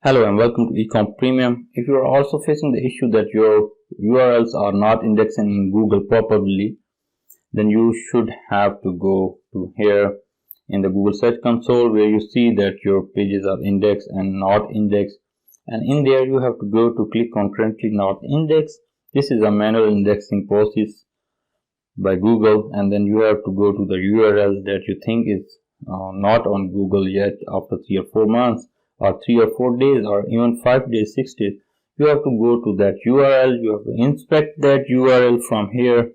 Hello and welcome to EcommPremium. If you are also facing the issue that your URLs are not indexing in Google properly, then you should have to go to here in the Google Search Console where you see that your pages are indexed and not indexed. And in there you have to go to click on currently not indexed. This is a manual indexing process by Google, and then you have to go to the URL that you think is not on Google yet after 3 or 4 months or 3 or 4 days or even 5 days, 6 days. You have to go to that URL, you have to inspect that URL from here,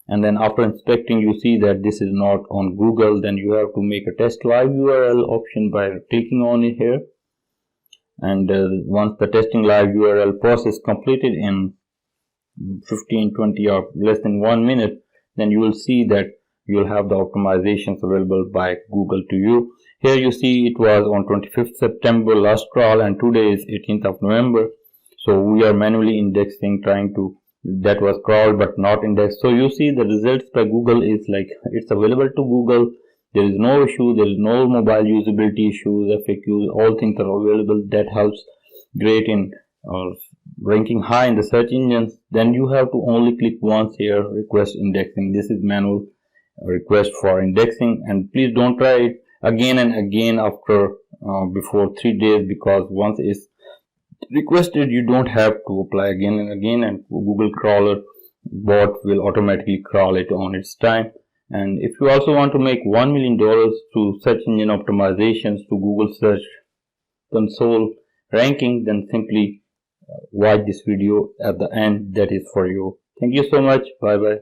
and then after inspecting you see that this is not on Google, then you have to make a test live URL option by clicking on it here. And once the testing live URL process completed in 15, 20 or less than 1 minute, then you will see that you will have the optimizations available by Google to you. Here you see it was on 25th September last crawl, and today is 18th of November. So we are manually indexing, trying to, that was crawled but not indexed. So you see the results by Google is like it's available to Google. There is no issue, there is no mobile usability issues, FAQs, all things are available. That helps great in ranking high in the search engines. Then you have to only click once here, request indexing. This is manual request for indexing, and please don't try it again and again after before 3 days, because once it's requested you don't have to apply again and again, and Google crawler bot will automatically crawl it on its time. And if you also want to make $1 million through search engine optimizations to Google Search Console ranking, then simply watch this video at the end. That is for you. Thank you so much. Bye bye.